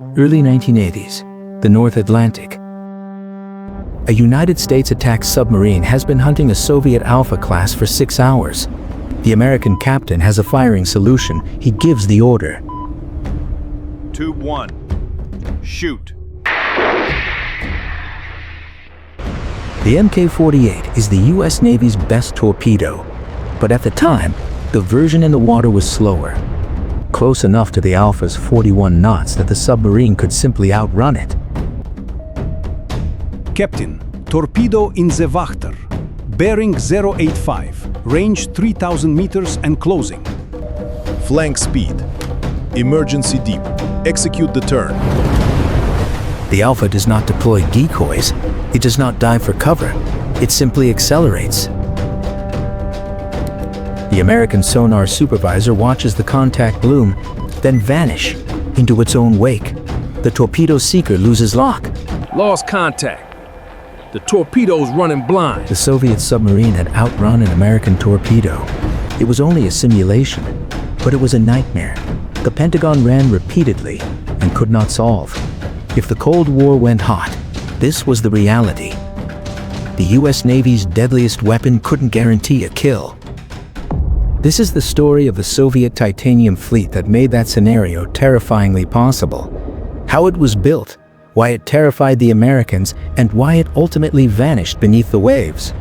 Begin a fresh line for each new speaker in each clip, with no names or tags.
Early 1980s, the North Atlantic. A United States attack submarine has been hunting a Soviet Alfa class for 6 hours. The American captain has a firing solution. He gives the order.
Tube 1. Shoot.
The Mk-48 is the US Navy's best torpedo, but at the time, the version in the water was slower. Close enough to the Alpha's 41 knots that the submarine could simply outrun it.
Captain, torpedo in the water. Bearing 085, range 3,000 meters and closing.
Flank speed. Emergency deep. Execute the turn.
The Alpha does not deploy decoys. It does not dive for cover. It simply accelerates. The American sonar supervisor watches the contact bloom, then vanish into its own wake. The torpedo seeker loses lock.
Lost contact. The torpedo's running blind.
The Soviet submarine had outrun an American torpedo. It was only a simulation, but it was a nightmare. The Pentagon ran repeatedly and could not solve. If the Cold War went hot, this was the reality. The US Navy's deadliest weapon couldn't guarantee a kill. This is the story of the Soviet titanium fleet that made that scenario terrifyingly possible. How it was built, why it terrified the Americans, and why it ultimately vanished beneath the waves.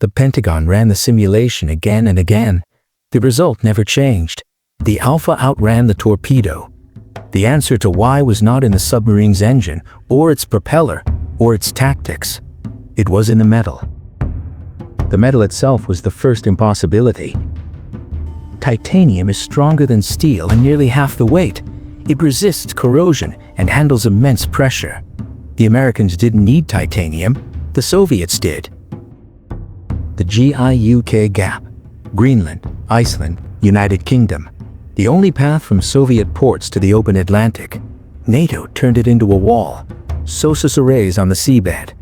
The Pentagon ran the simulation again and again. The result never changed. The Alpha outran the torpedo. The answer to why was not in the submarine's engine, or its propeller, or its tactics. It was in the metal. The metal itself was the first impossibility. Titanium is stronger than steel and nearly half the weight. It resists corrosion and handles immense pressure. The Americans didn't need titanium. The Soviets did. The GIUK gap. Greenland, Iceland, United Kingdom. The only path from Soviet ports to the open Atlantic. NATO turned it into a wall. SOSUS arrays on the seabed.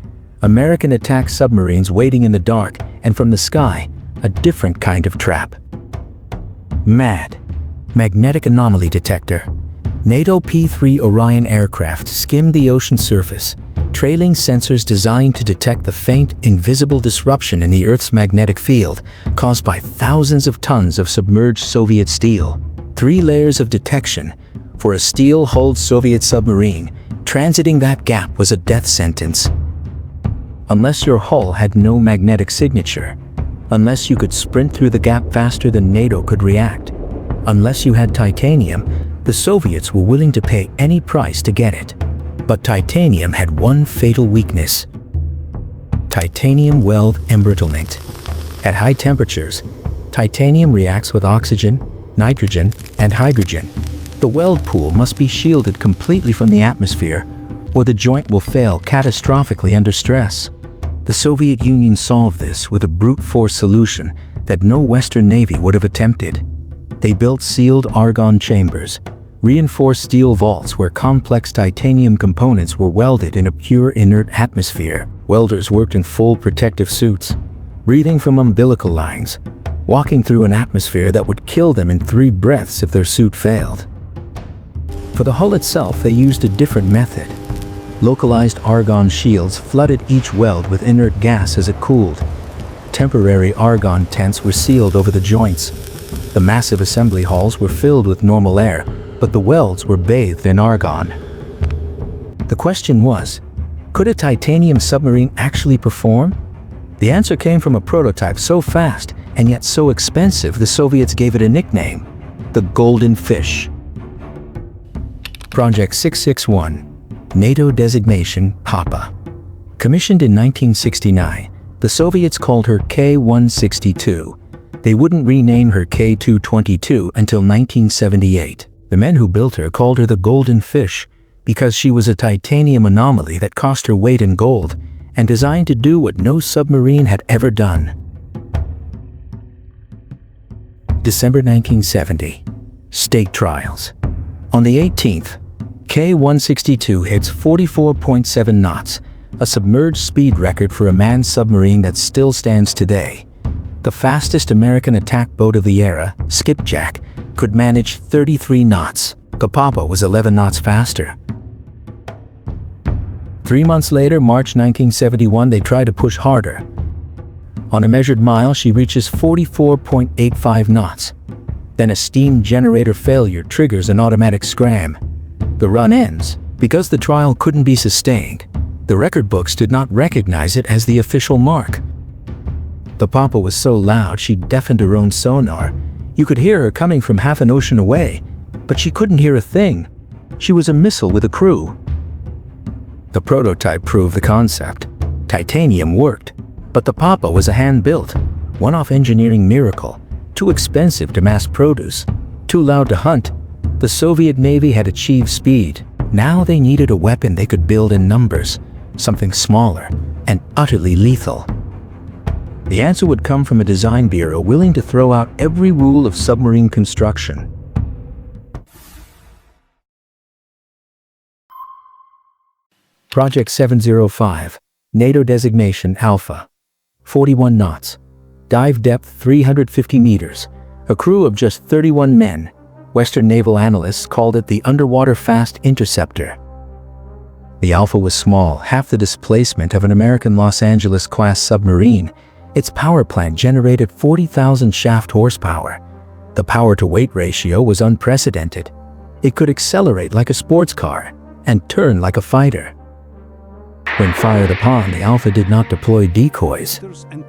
American attack submarines waiting in the dark, and from the sky, a different kind of trap. MAD. Magnetic Anomaly Detector. NATO P-3 Orion aircraft skimmed the ocean surface, trailing sensors designed to detect the faint, invisible disruption in the Earth's magnetic field caused by thousands of tons of submerged Soviet steel. 3 layers of detection. For a steel-hulled Soviet submarine, transiting that gap was a death sentence. Unless your hull had no magnetic signature, unless you could sprint through the gap faster than NATO could react, unless you had titanium, the Soviets were willing to pay any price to get it. But titanium had one fatal weakness. Titanium weld embrittlement. At high temperatures, titanium reacts with oxygen, nitrogen, and hydrogen. The weld pool must be shielded completely from the atmosphere, or the joint will fail catastrophically under stress. The Soviet Union solved this with a brute force solution that no Western Navy would have attempted. They built sealed argon chambers, reinforced steel vaults where complex titanium components were welded in a pure inert atmosphere. Welders worked in full protective suits, breathing from umbilical lines, walking through an atmosphere that would kill them in 3 breaths if their suit failed. For the hull itself, they used a different method. Localized argon shields flooded each weld with inert gas as it cooled. Temporary argon tents were sealed over the joints. The massive assembly halls were filled with normal air, but the welds were bathed in argon. The question was, could a titanium submarine actually perform? The answer came from a prototype so fast and yet so expensive the Soviets gave it a nickname, the Golden Fish. Project 661. NATO designation Papa. Commissioned in 1969, the Soviets called her K-162. They wouldn't rename her K-222 until 1978. The men who built her called her the Golden Fish because she was a titanium anomaly that cost her weight in gold and designed to do what no submarine had ever done. December 1970. State trials. On the 18th, K-162 hits 44.7 knots, a submerged speed record for a manned submarine that still stands today. The fastest American attack boat of the era, Skipjack, could manage 33 knots. The Papa was 11 knots faster. 3 months later, March 1971, they try to push harder. On a measured mile, she reaches 44.85 knots. Then a steam generator failure triggers an automatic scram. The run ends because the trial couldn't be sustained. The record books did not recognize it as the official mark. The Papa was so loud she deafened her own sonar. You could hear her coming from half an ocean away, but she couldn't hear a thing. She was a missile with a crew. The prototype proved the concept. Titanium worked, but the Papa was a hand-built, one-off engineering miracle, too expensive to mass produce, too loud to hunt. The Soviet Navy had achieved speed. Now they needed a weapon they could build in numbers, something smaller and utterly lethal. The answer would come from a design bureau willing to throw out every rule of submarine construction. Project 705, NATO designation Alpha, 41 knots, dive depth 350 meters, a crew of just 31 men. Western naval analysts called it the underwater fast interceptor. The Alpha was small, half the displacement of an American Los Angeles-class submarine. Its power plant generated 40,000 shaft horsepower. The power-to-weight ratio was unprecedented. It could accelerate like a sports car and turn like a fighter. When fired upon, the Alpha did not deploy decoys.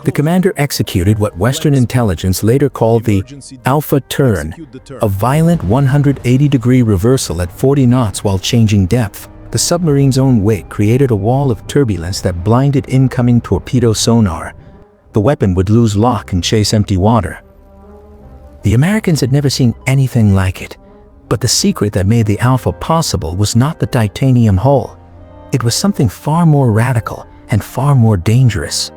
The commander executed what Western intelligence later called the Alpha turn, a violent 180-degree reversal at 40 knots while changing depth. The submarine's own weight created a wall of turbulence that blinded incoming torpedo sonar. The weapon would lose lock and chase empty water. The Americans had never seen anything like it, but the secret that made the Alpha possible was not the titanium hull. It was something far more radical and far more dangerous.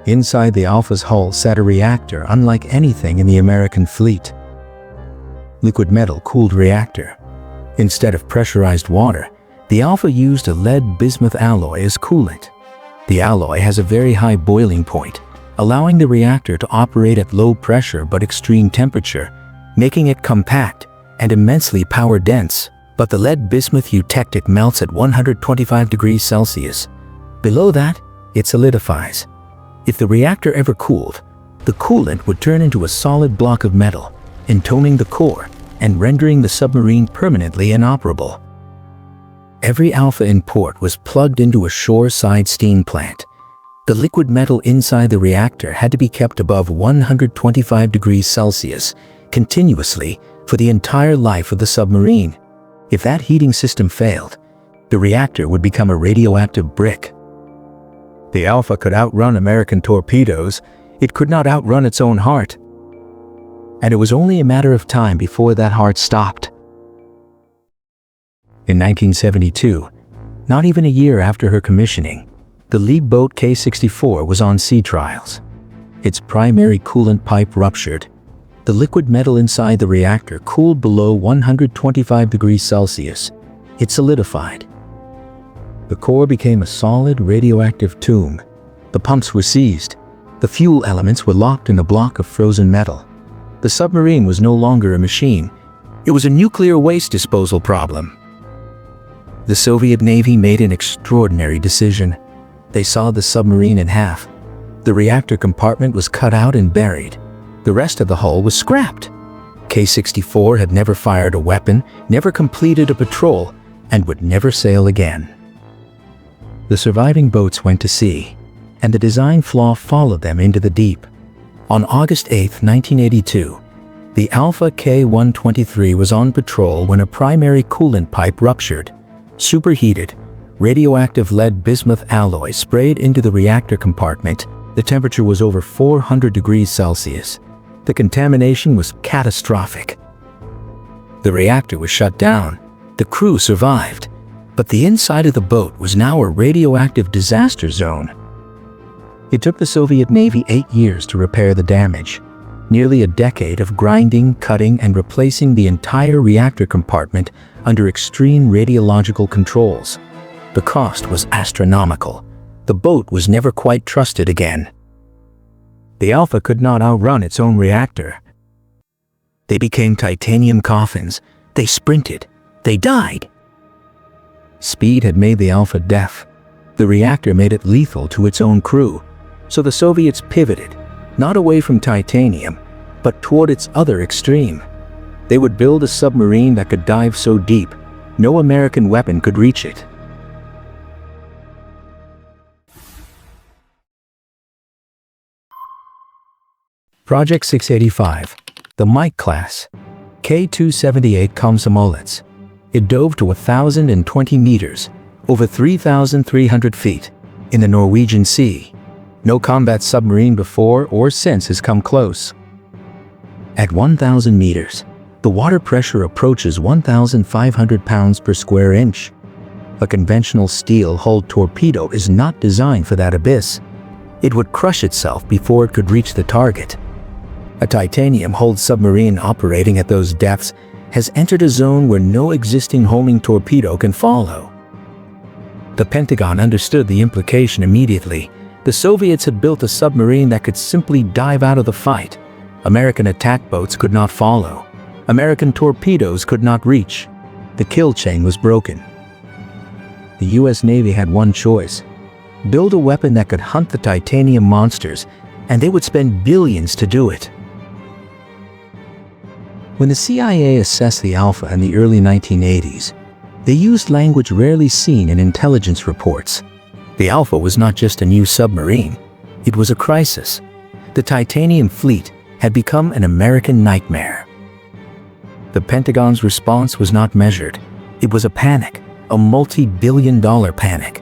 Inside the Alpha's hull sat a reactor unlike anything in the American fleet. Liquid metal-cooled reactor. Instead of pressurized water, the Alpha used a lead-bismuth alloy as coolant. The alloy has a very high boiling point, allowing the reactor to operate at low pressure but extreme temperature, making it compact and immensely power-dense. But the lead-bismuth eutectic melts at 125 degrees Celsius. Below that, it solidifies. If the reactor ever cooled, the coolant would turn into a solid block of metal, entombing the core and rendering the submarine permanently inoperable. Every Alpha in port was plugged into a shoreside steam plant. The liquid metal inside the reactor had to be kept above 125 degrees Celsius continuously for the entire life of the submarine. If that heating system failed, the reactor would become a radioactive brick. The Alpha could outrun American torpedoes. It could not outrun its own heart. And it was only a matter of time before that heart stopped. In 1972, not even a year after her commissioning, the lead boat K-64 was on sea trials. Its primary coolant pipe ruptured. The liquid metal inside the reactor cooled below 125 degrees Celsius. It solidified. The core became a solid radioactive tomb. The pumps were seized. The fuel elements were locked in a block of frozen metal. The submarine was no longer a machine. It was a nuclear waste disposal problem. The Soviet Navy made an extraordinary decision. They sawed the submarine in half. The reactor compartment was cut out and buried. The rest of the hull was scrapped. K-64 had never fired a weapon, never completed a patrol, and would never sail again. The surviving boats went to sea, and the design flaw followed them into the deep. On August 8, 1982, the Alpha K-123 was on patrol when a primary coolant pipe ruptured. Superheated, radioactive lead-bismuth alloy sprayed into the reactor compartment. The temperature was over 400 degrees Celsius. The contamination was catastrophic. The reactor was shut down. The crew survived. But the inside of the boat was now a radioactive disaster zone. It took the Soviet Navy 8 years to repair the damage. Nearly a decade of grinding, cutting, and replacing the entire reactor compartment under extreme radiological controls. The cost was astronomical. The boat was never quite trusted again. The Alpha could not outrun its own reactor. They became titanium coffins. They sprinted. They died. Speed had made the Alpha deaf. The reactor made it lethal to its own crew. So the Soviets pivoted, not away from titanium, but toward its other extreme. They would build a submarine that could dive so deep, no American weapon could reach it. Project 685, the Mike class, K-278 Komsomolets. It dove to 1,020 meters, over 3,300 feet, in the Norwegian Sea. No combat submarine before or since has come close. At 1,000 meters, the water pressure approaches 1,500 pounds per square inch. A conventional steel-hulled torpedo is not designed for that abyss. It would crush itself before it could reach the target. A titanium-hulled submarine operating at those depths has entered a zone where no existing homing torpedo can follow. The Pentagon understood the implication immediately. The Soviets had built a submarine that could simply dive out of the fight. American attack boats could not follow. American torpedoes could not reach. The kill chain was broken. The U.S. Navy had one choice: build a weapon that could hunt the titanium monsters, and they would spend billions to do it. When the CIA assessed the Alpha in the early 1980s, they used language rarely seen in intelligence reports. The Alpha was not just a new submarine. It was a crisis. The titanium fleet had become an American nightmare. The Pentagon's response was not measured. It was a panic, a multi-billion-dollar panic.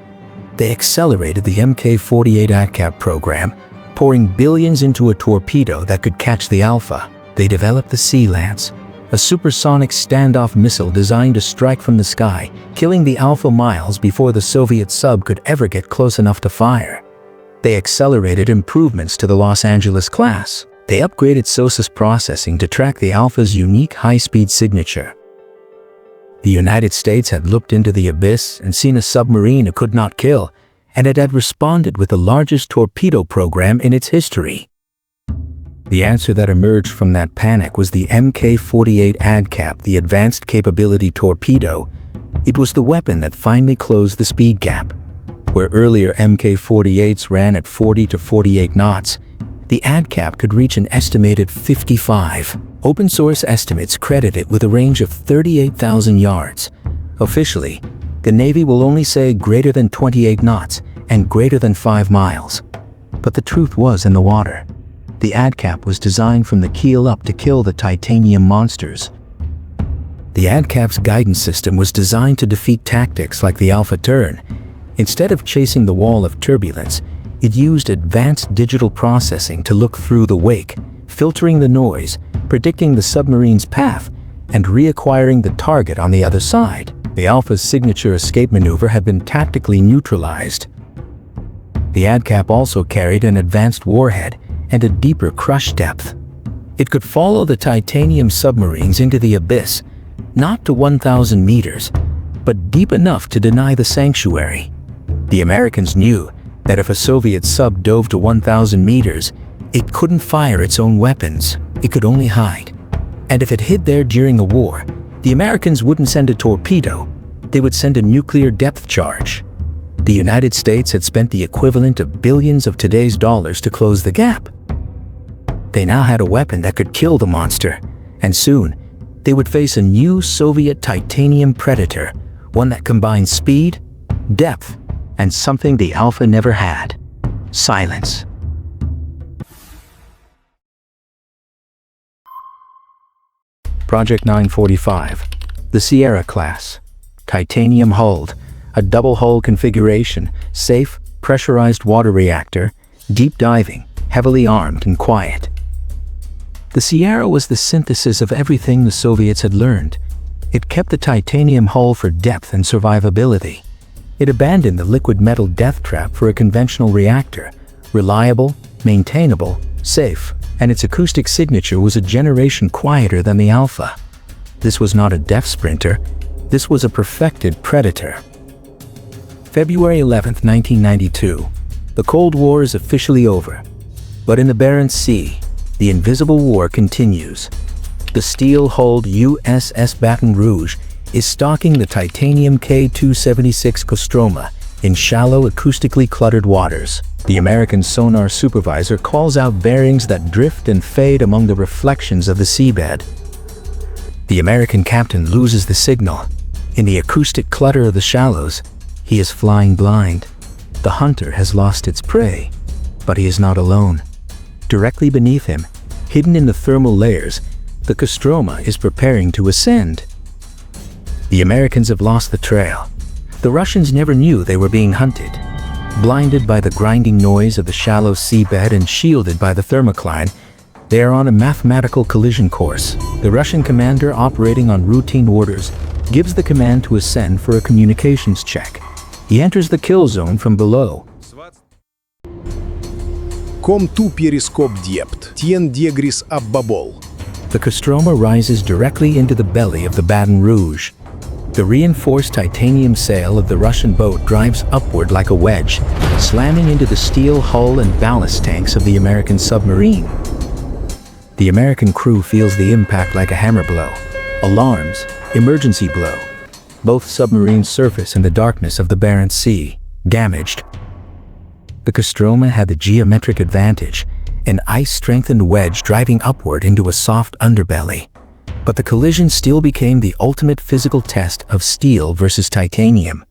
They accelerated the Mk-48 ADCAP program, pouring billions into a torpedo that could catch the Alpha. They developed the Sea Lance, a supersonic standoff missile designed to strike from the sky, killing the Alpha miles before the Soviet sub could ever get close enough to fire. They accelerated improvements to the Los Angeles class. They upgraded SOSUS processing to track the Alpha's unique high-speed signature. The United States had looked into the abyss and seen a submarine it could not kill, and it had responded with the largest torpedo program in its history. The answer that emerged from that panic was the Mk-48 ADCAP, the Advanced Capability Torpedo. It was the weapon that finally closed the speed gap. Where earlier Mk-48s ran at 40 to 48 knots, the ADCAP could reach an estimated 55. Open source estimates credit it with a range of 38,000 yards. Officially, the Navy will only say greater than 28 knots and greater than 5 miles. But the truth was in the water. The ADCAP was designed from the keel up to kill the titanium monsters. The ADCAP's guidance system was designed to defeat tactics like the Alpha turn. Instead of chasing the wall of turbulence, it used advanced digital processing to look through the wake, filtering the noise, predicting the submarine's path, and reacquiring the target on the other side. The Alpha's signature escape maneuver had been tactically neutralized. The ADCAP also carried an advanced warhead and a deeper crush depth. It could follow the titanium submarines into the abyss, not to 1,000 meters, but deep enough to deny the sanctuary. The Americans knew that if a Soviet sub dove to 1,000 meters, it couldn't fire its own weapons. It could only hide. And if it hid there during the war, the Americans wouldn't send a torpedo. They would send a nuclear depth charge. The United States had spent the equivalent of billions of today's dollars to close the gap. They now had a weapon that could kill the monster, and soon, they would face a new Soviet titanium predator, one that combined speed, depth, and something the Alpha never had: silence. Project 945, the Sierra class, titanium hulled, a double-hull configuration, safe, pressurized water reactor, deep diving, heavily armed and quiet. The Sierra was the synthesis of everything the Soviets had learned. It kept the titanium hull for depth and survivability. It abandoned the liquid metal death trap for a conventional reactor, reliable, maintainable, safe, and its acoustic signature was a generation quieter than the Alpha. This was not a death sprinter. This was a perfected predator. February 11, 1992. The Cold War is officially over. But in the Barents Sea, the invisible war continues. The steel-hulled USS Baton Rouge is stalking the titanium K-276 Kostroma in shallow, acoustically cluttered waters. The American sonar supervisor calls out bearings that drift and fade among the reflections of the seabed. The American captain loses the signal. In the acoustic clutter of the shallows, he is flying blind. The hunter has lost its prey, but he is not alone. Directly beneath him, hidden in the thermal layers, the Kostroma is preparing to ascend. The Americans have lost the trail. The Russians never knew they were being hunted. Blinded by the grinding noise of the shallow seabed and shielded by the thermocline, they are on a mathematical collision course. The Russian commander, operating on routine orders, gives the command to ascend for a communications check. He enters the kill zone from below.
Comme tout périscope diept, tien diegris ab babol.
The Kostroma rises directly into the belly of the Baton Rouge. The reinforced titanium sail of the Russian boat drives upward like a wedge, slamming into the steel hull and ballast tanks of the American submarine. The American crew feels the impact like a hammer blow. Alarms, emergency blow. Both submarines surface in the darkness of the Barents Sea, damaged. The Kostroma had the geometric advantage, an ice-strengthened wedge driving upward into a soft underbelly. But the collision still became the ultimate physical test of steel versus titanium.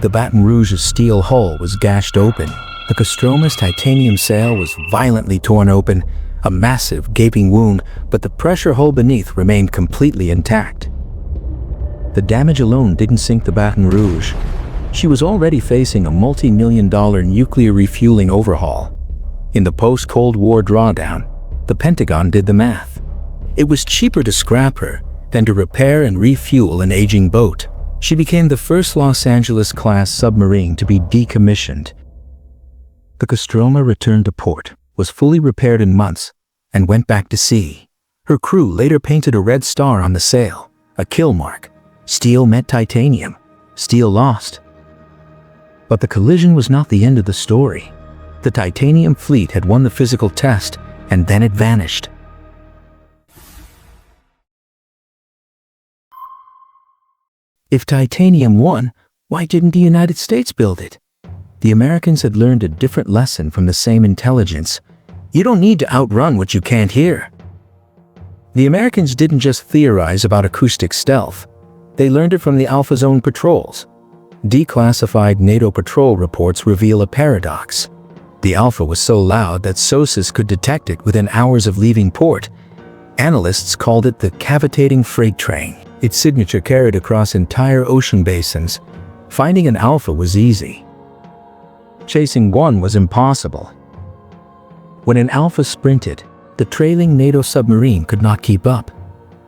The Baton Rouge's steel hull was gashed open. The Kostroma's titanium sail was violently torn open, a massive, gaping wound, but the pressure hull beneath remained completely intact. The damage alone didn't sink the Baton Rouge. She was already facing a multi-million-dollar nuclear refueling overhaul. In the post-Cold War drawdown, the Pentagon did the math. It was cheaper to scrap her than to repair and refuel an aging boat. She became the first Los Angeles-class submarine to be decommissioned. The Kostroma returned to port, was fully repaired in months, and went back to sea. Her crew later painted a red star on the sail, a kill mark. Steel met titanium. Steel lost. But the collision was not the end of the story. The titanium fleet had won the physical test, and then it vanished. If titanium won, why didn't the United States build it? The Americans had learned a different lesson from the same intelligence. You don't need to outrun what you can't hear. The Americans didn't just theorize about acoustic stealth. They learned it from the Alpha's own patrols. Declassified NATO patrol reports reveal a paradox. The Alpha was so loud that SOSUS could detect it within hours of leaving port. Analysts called it the cavitating freight train. Its signature carried across entire ocean basins. Finding an Alpha was easy. Chasing one was impossible. When an Alpha sprinted, the trailing NATO submarine could not keep up.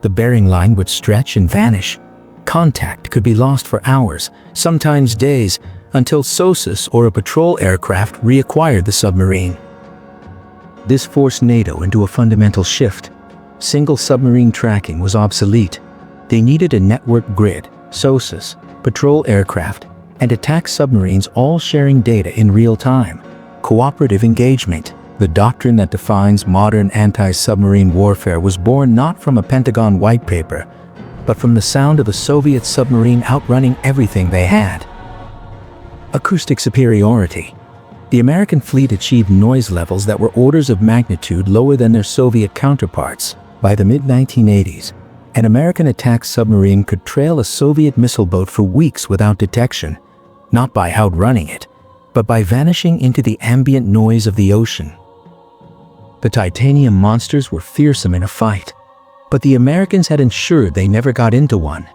The bearing line would stretch and vanish. Contact could be lost for hours, sometimes days, until SOSUS or a patrol aircraft reacquired the submarine. This forced NATO into a fundamental shift. Single submarine tracking was obsolete. They needed a network grid, SOSUS, patrol aircraft, and attack submarines all sharing data in real time. Cooperative engagement. The doctrine that defines modern anti-submarine warfare was born not from a Pentagon white paper, but from the sound of a Soviet submarine outrunning everything they had. Acoustic superiority. The American fleet achieved noise levels that were orders of magnitude lower than their Soviet counterparts. By the mid-1980s, an American attack submarine could trail a Soviet missile boat for weeks without detection, not by outrunning it, but by vanishing into the ambient noise of the ocean. The titanium monsters were fearsome in a fight, but the Americans had ensured they never got into one.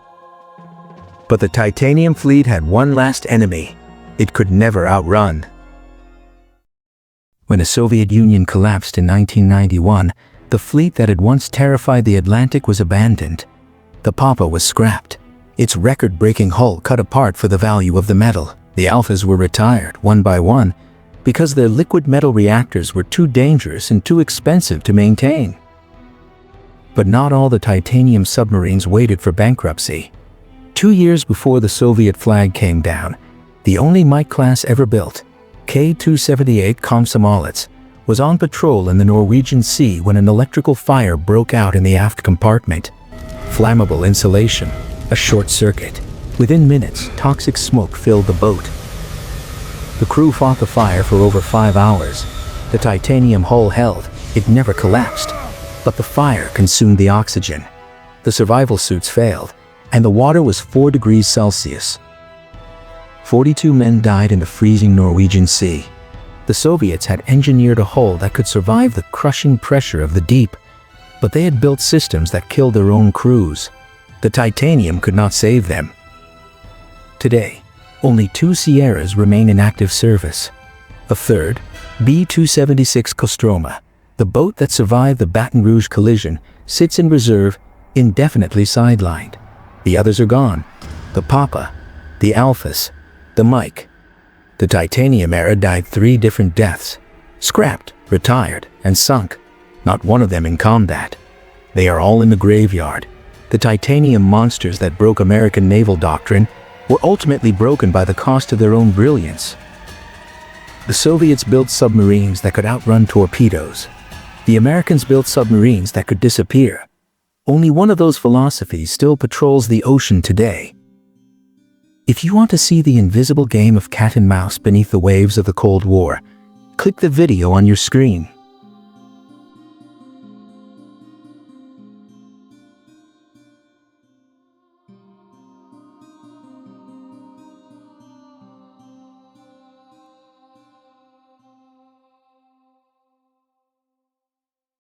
But the titanium fleet had one last enemy. It could never outrun. When the Soviet Union collapsed in 1991, the fleet that had once terrified the Atlantic was abandoned. The Papa was scrapped. Its record-breaking hull cut apart for the value of the metal. The Alphas were retired, one by one, because their liquid metal reactors were too dangerous and too expensive to maintain. But not all the titanium submarines waited for bankruptcy. 2 years before the Soviet flag came down, the only Mike class ever built, K-278 Komsomolets, was on patrol in the Norwegian Sea when an electrical fire broke out in the aft compartment. Flammable insulation, a short circuit. Within minutes, toxic smoke filled the boat. The crew fought the fire for over 5 hours. The titanium hull held, it never collapsed. But the fire consumed the oxygen. The survival suits failed, and the water was 4 degrees Celsius. 42 men died in the freezing Norwegian Sea. The Soviets had engineered a hull that could survive the crushing pressure of the deep, but they had built systems that killed their own crews. The titanium could not save them. Today, only 2 Sierras remain in active service. A third, B-276 Kostroma, the boat that survived the Baton Rouge collision, sits in reserve, indefinitely sidelined. The others are gone. The Papa, the Alphas, the Mike. The titanium era died 3 different deaths. Scrapped, retired, and sunk. Not one of them in combat. They are all in the graveyard. The titanium monsters that broke American naval doctrine were ultimately broken by the cost of their own brilliance. The Soviets built submarines that could outrun torpedoes. The Americans built submarines that could disappear. Only one of those philosophies still patrols the ocean today. If you want to see the invisible game of cat and mouse beneath the waves of the Cold War, click the video on your screen.